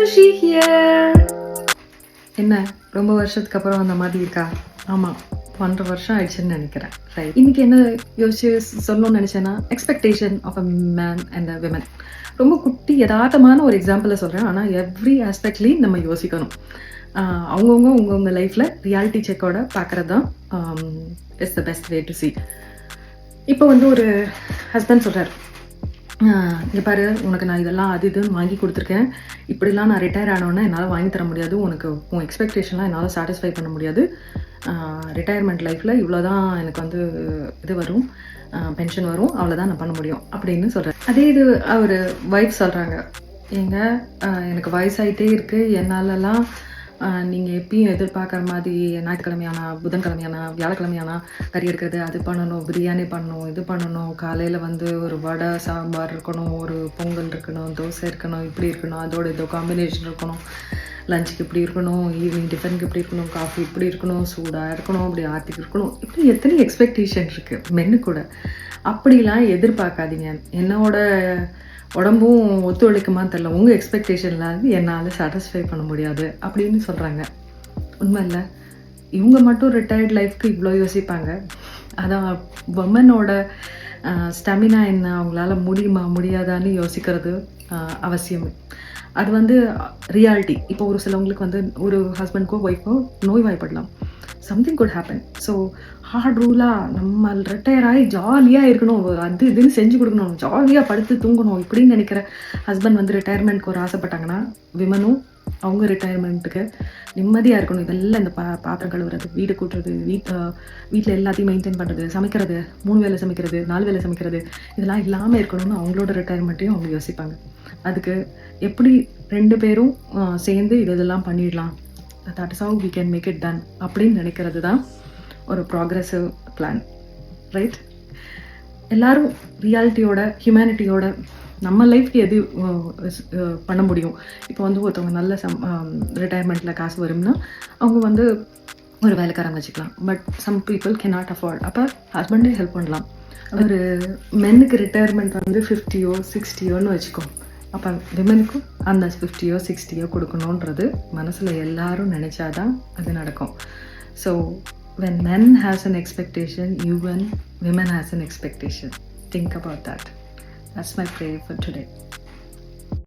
Sushi here. என்ன ரொம்ப வருஷத்துக்கு அப்புறம் அந்த மாதிரி இருக்கா? ஆமாம், 1.5 வருஷம் ஆயிடுச்சுன்னு நினைக்கிறேன். ரைட். இன்னைக்கு என்ன யோசிச்சு சொல்லணும்னு நினைச்சேன்னா, expectation of a man and a women. ரொம்ப குட்டி யதார்த்தமான ஒரு எக்ஸாம்பிளை சொல்கிறேன். ஆனால் எவ்ரி ஆஸ்பெக்ட்லேயும் நம்ம யோசிக்கணும். அவங்கவுங்க லைஃப்பில் ரியாலிட்டி செக்கோட பார்க்குறது தான் is the best way to C. இப்போ ஒரு ஹஸ்பண்ட் சொல்கிறார், இங்கே பாரு, உனக்கு நான் இதெல்லாம் அது இதுன்னு வாங்கி கொடுத்துருக்கேன், இப்படிலாம் நான் ரிட்டையர் ஆனோன்னா என்னால் வாங்கி தர முடியாது, உனக்கு உன் எக்ஸ்பெக்டேஷன்லாம் என்னால் சாட்டிஸ்ஃபை பண்ண முடியாது, ரிட்டையர்மெண்ட் லைஃப்பில் இவ்வளோ தான் எனக்கு இது வரும், பென்ஷன் வரும், அவ்வளோதான் நான் பண்ண முடியும் அப்படின்னு சொல்கிறேன். அதே இது அவர் ஒய்ஃப் சொல்கிறாங்க, ஏங்க எனக்கு வயசாகிட்டே இருக்குது, என்னாலலாம் நீங்கள் எப்பயும் எதிர்பார்க்குற மாதிரி ஞாயிற்றுக்கிழமையானா, புதன்கிழமையானா, வியாழக்கிழமையானா கறி எடுக்கிறது, அது பண்ணணும், பிரியாணி பண்ணணும், இது பண்ணணும், காலையில் ஒரு வடை சாம்பார் இருக்கணும், ஒரு பொங்கல் இருக்கணும், தோசை இருக்கணும், இப்படி இருக்கணும், அதோட இதோ காம்பினேஷன் இருக்கணும், லஞ்சுக்கு இப்படி இருக்கணும், ஈவினிங் டிஃபனுக்கு இப்படி இருக்கணும், காஃபி இப்படி இருக்கணும், சூடாக இருக்கணும், இப்படி ஆர்த்திக்கு இருக்கணும், இப்படி எத்தனை எக்ஸ்பெக்டேஷன் இருக்குது மென்னு கூட. அப்படிலாம் எதிர்பார்க்காதீங்க. என்னோட உடம்பும் ஒத்துழைக்குமான்னு தெரில, உங்கள் எக்ஸ்பெக்டேஷனில் என்னால் சாட்டிஸ்ஃபை பண்ண முடியாது அப்படின்னு சொல்கிறாங்க. உண்மை இல்லை, இவங்க மட்டும் ரிட்டையர்ட் லைஃப்க்கு இவ்வளோ யோசிப்பாங்க. அதான் உமனோட ஸ்டெமினா என்ன, அவங்களால முடியுமா முடியாதான்னு யோசிக்கிறது அவசியம். அது ரியாலிட்டி. இப்போ ஒரு சிலவங்களுக்கு ஒரு ஹஸ்பண்ட்க்கோ ஒய்ஃபோ நோய்வாய்ப்படலாம், something good happen. So hard ரூலாக நம்ம ரிட்டையர் ஆகி ஜாலியாக இருக்கணும், அது இதுன்னு செஞ்சு கொடுக்கணும், ஜாலியாக படுத்து தூங்கணும் இப்படின்னு நினைக்கிற ஹஸ்பண்ட் ரிட்டையர்மெண்ட்க்கு ஆசைப்பட்டாங்கன்னா, விமனும் அவங்க ரிட்டையர்மெண்ட்டுக்கு நிம்மதியாக இருக்கணும். இதெல்லாம் இந்த பாத்திரம் கழுவுறது, வீடு கூட்டுறது, வீட்டில் எல்லாத்தையும் மெயின்டைன் பண்ணுறது, சமைக்கிறது, 3 வேளை சமைக்கிறது, 4 வேளை சமைக்கிறது, இதெல்லாம் இல்லாமல் இருக்கணும்னு அவங்களோட ரிட்டையர்மெண்ட்டையும் அவங்க யோசிப்பாங்க. அதுக்கு எப்படி 2 பேரும் சேர்ந்து இதெல்லாம் பண்ணிடலாம், that is how we can make it done அப்படின்னு நினைக்கிறது தான் ஒரு ப்ராக்ரெசிவ் பிளான். ரைட்? எல்லாரும் ரியாலிட்டியோட, ஹியூமனிட்டியோட நம்ம லைஃப்க்கு எது பண்ண முடியும். இப்போ ஒருத்தவங்க நல்ல ரிட்டையர்மெண்ட்டில் காசு வரும்னா அவங்க ஒரு வேலைக்காரங்க வச்சுக்கலாம். But some people cannot afford. அப்போ ஹஸ்பண்டே ஹெல்ப் பண்ணலாம். ஒரு மென்னுக்கு ரிட்டையர்மெண்ட் 50யோ 60யோன்னு வச்சுக்கோ, அப்போ விமனுக்கும் அந்த 50யோ 60யோ கொடுக்கணுன்றது மனசில் எல்லாரும் நினச்சாதான் அது நடக்கும். So when men has an expectation, even women has an expectation. Think about that. That's my prayer for today.